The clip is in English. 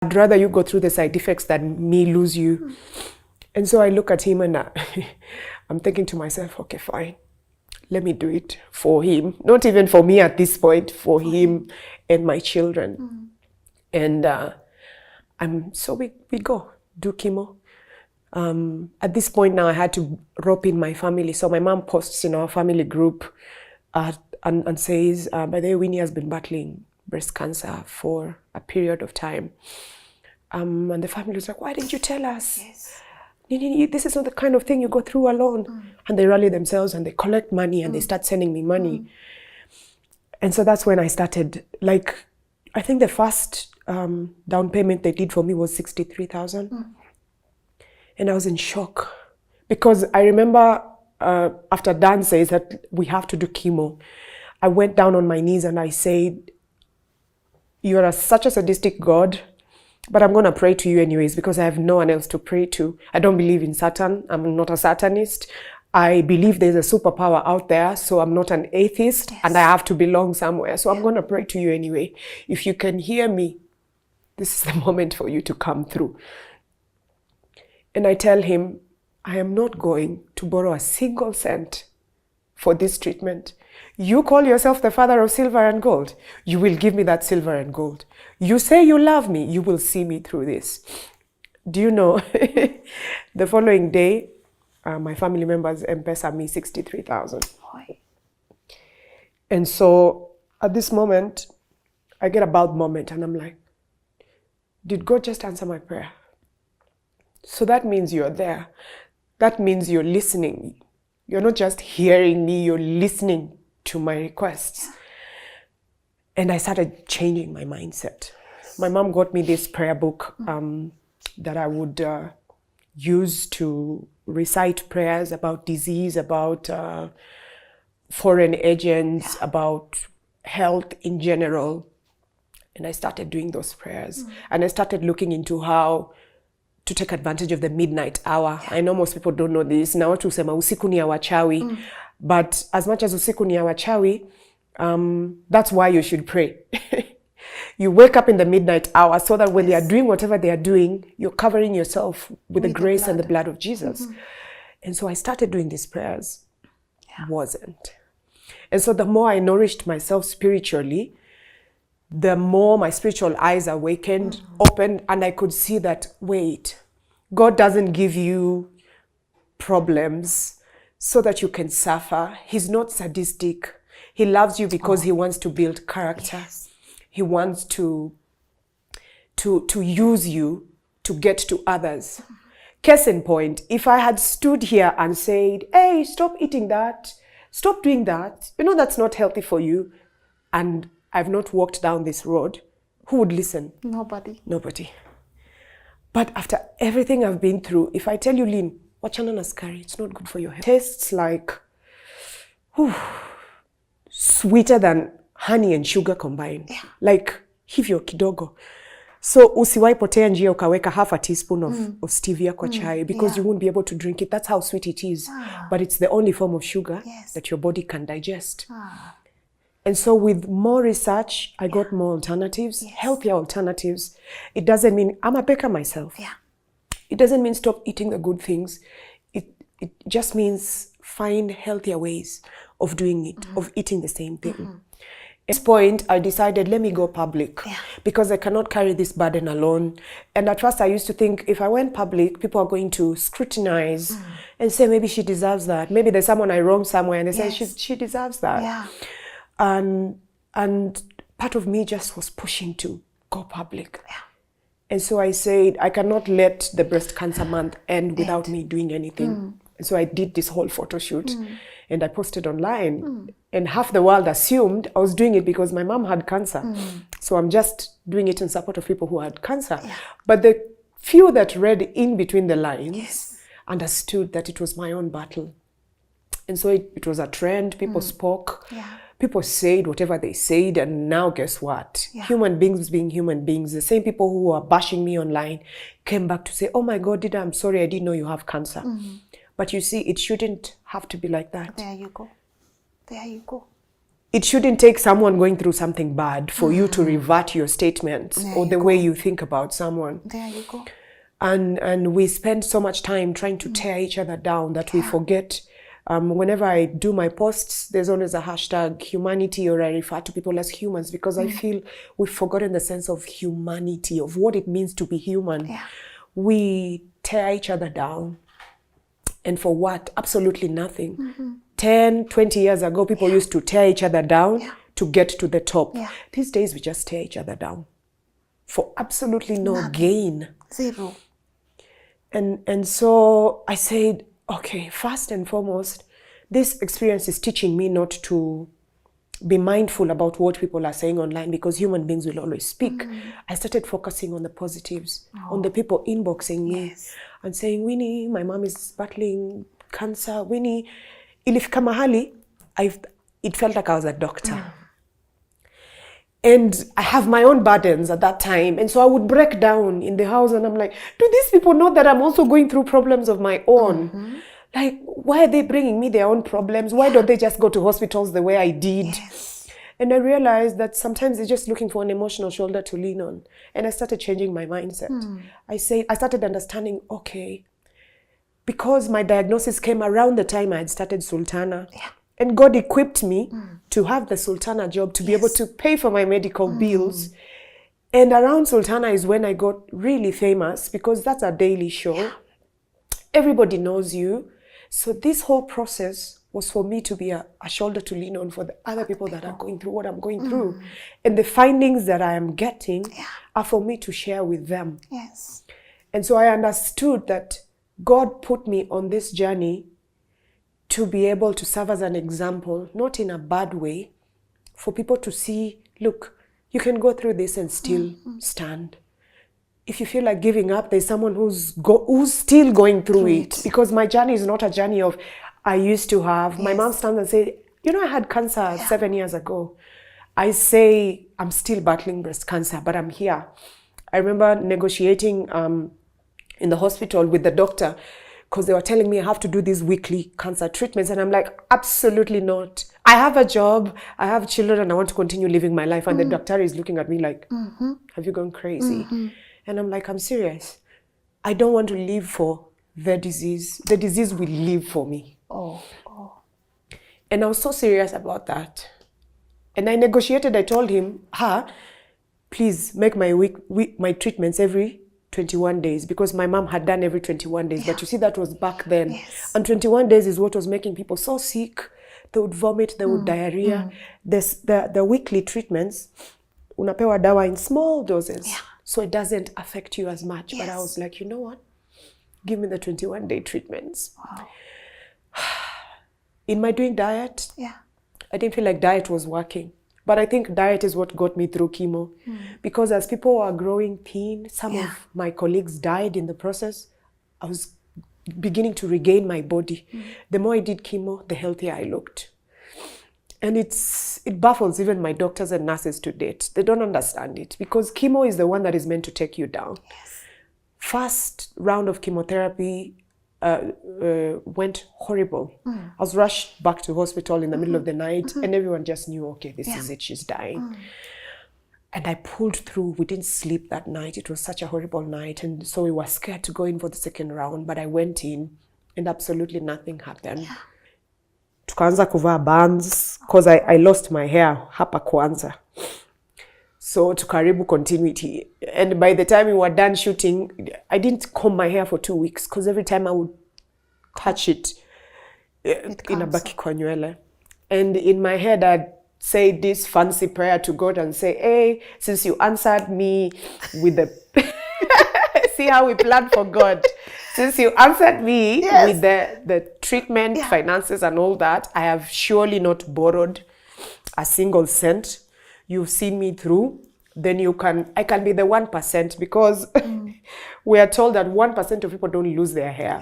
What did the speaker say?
I'd rather you go through the side effects than me lose you. And so I look at him and I'm thinking to myself, okay, fine. Let me do it for him. Not even for me at this point, for him and my children. And so we go do chemo. At this point now, I had to rope in my family. So my mom posts in our family group and says, by the way, Winnie has been battling breast cancer for a period of time. And the family was like, why didn't you tell us? Yes. This is not the kind of thing you go through alone. And they rally themselves and they collect money and they start sending me money. And so that's when I started, like, I think the first down payment they did for me was 63,000. And I was in shock because I remember after Dan says that we have to do chemo, I went down on my knees and I said, you are such a sadistic God, but I'm going to pray to you anyways because I have no one else to pray to. I don't believe in Satan. I'm not a Satanist. I believe there's a superpower out there, so I'm not an atheist and I have to belong somewhere. So I'm going to pray to you anyway. If you can hear me, this is the moment for you to come through. And I tell him, I am not going to borrow a single cent for this treatment. You call yourself the father of silver and gold. You will give me that silver and gold. You say you love me. You will see me through this. Do you know, the following day, my family members M-Pesa me 63,000. And so at this moment, I get a bowed moment and I'm like, did God just answer my prayer? So that means you're there. That means you're listening. You're not just hearing me, you're listening to my requests. And I started changing my mindset. My mom got me this prayer book that I would use to recite prayers about disease, about foreign agents, about health in general. And I started doing those prayers. And I started looking into how to take advantage of the midnight hour. I know most people don't know this. Na watu husema usiku ni ya wachawi. But as much as usiku ni ya wachawi, that's why you should pray. You wake up in the midnight hour so that when they are doing whatever they are doing, you're covering yourself with the grace and the blood of Jesus. And so I started doing these prayers. Wasn't. And so the more I nourished myself spiritually, the more my spiritual eyes awakened, opened, and I could see that, wait, God doesn't give you problems so that you can suffer. He's not sadistic. He loves you because he wants to build character. He wants to use you to get to others. Case in point, if I had stood here and said, hey, stop eating that, stop doing that, you know that's not healthy for you, and I've not walked down this road, who would listen? Nobody. Nobody. But after everything I've been through, if I tell you, Lynn, wachana na sukari, it's not good for your health. Tastes like sweeter than honey and sugar combined. Like hivyo kidogo. So usiwai potea njia ukaweka half a teaspoon of stevia kwa chai because you won't be able to drink it. That's how sweet it is. But it's the only form of sugar that your body can digest. And so with more research, I got more alternatives, healthier alternatives. It doesn't mean, I'm a baker myself. It doesn't mean stop eating the good things. It just means find healthier ways of doing it, of eating the same thing. At this point, I decided, let me go public because I cannot carry this burden alone. And at first I used to think if I went public, people are going to scrutinize and say, maybe she deserves that. Maybe there's someone I wronged somewhere and they say, she deserves that. And part of me just was pushing to go public. And so I said, I cannot let the breast cancer month end without me doing anything. And so I did this whole photo shoot and I posted online. And half the world assumed I was doing it because my mom had cancer. So I'm just doing it in support of people who had cancer. But the few that read in between the lines understood that it was my own battle. And so it was a trend. People spoke. People said whatever they said, and now guess what? Human beings being human beings, the same people who were bashing me online came back to say, oh my God, Dida, I'm sorry, I didn't know you have cancer. But you see, it shouldn't have to be like that. There you go. There you go. it shouldn't take someone going through something bad for you to revert your statements or the way you think about someone. There you go. And we spend so much time trying to tear each other down that we forget. Whenever I do my posts, there's always a hashtag humanity, or I refer to people as humans, because I feel we've forgotten the sense of humanity, of what it means to be human. Yeah. We tear each other down. And for what? Absolutely nothing. 10, 20 years ago, people used to tear each other down to get to the top. Yeah. These days, we just tear each other down for absolutely no gain. Zero. And so I said, okay, first and foremost, this experience is teaching me not to be mindful about what people are saying online, because human beings will always speak. I started focusing on the positives, on the people inboxing me and saying, Winnie, my mom is battling cancer. Winnie, ilifika mahali, it felt like I was a doctor. And I have my own burdens at that time. And so I would break down in the house and I'm like, do these people know that I'm also going through problems of my own? Like, why are they bringing me their own problems? Why don't they just go to hospitals the way I did? Yes. And I realized that sometimes they're just looking for an emotional shoulder to lean on. And I started changing my mindset. I started understanding, okay, because my diagnosis came around the time I had started Sultana. And God equipped me to have the Sultana job, to be able to pay for my medical bills. And around Sultana is when I got really famous, because that's a daily show. Everybody knows you. So this whole process was for me to be a shoulder to lean on for the other people that are going through what I'm going through. And the findings that I am getting are for me to share with them. Yes. And so I understood that God put me on this journey to be able to serve as an example, not in a bad way, for people to see, look, you can go through this and still stand. If you feel like giving up, there's someone who's still going through it. Because my journey is not a journey of, I used to have. My mom stands and says, you know, I had cancer 7 years ago. I say, I'm still battling breast cancer, but I'm here. I remember negotiating in the hospital with the doctor, because they were telling me I have to do these weekly cancer treatments. And I'm like, absolutely not. I have a job, I have children, and I want to continue living my life. And the doctor is looking at me like, have you gone crazy? And I'm like, I'm serious. I don't want to live for the disease. The disease will live for me. And I was so serious about that. And I negotiated. I told him, please make my treatments every 21 days, because my mom had done every 21 days. But you see, that was back then. And 21 days is what was making people so sick. They would vomit, they would diarrhea. The weekly treatments, unapewa dawa in small doses. So it doesn't affect you as much. But I was like, you know what? Give me the 21-day treatments. In my doing diet, I didn't feel like diet was working. But I think diet is what got me through chemo. Because as people were growing thin, some of my colleagues died in the process. I was beginning to regain my body. The more I did chemo, the healthier I looked. And it baffles even my doctors and nurses to date. They don't understand it, because chemo is the one that is meant to take you down. First round of chemotherapy went horrible. I was rushed back to hospital in the middle of the night, and everyone just knew, okay, this is it, she's dying. And I pulled through. We didn't sleep that night. It was such a horrible night. And so we were scared to go in for the second round, but I went in and absolutely nothing happened. Tukaanza kuvaa bands, because I lost my hair hapa kwanza. So tukaribu continuity. And by the time we were done shooting, I didn't comb my hair for 2 weeks, because every time I would touch it, inabaki kwa nywele. And in my head, I'd say this fancy prayer to God and say, hey, since you answered me with the... See how we plan for God. Since you answered me with the treatment, finances and all that, I have surely not borrowed a single cent. You've seen me through. Then I can be the 1%, because we are told that 1% of people don't lose their hair.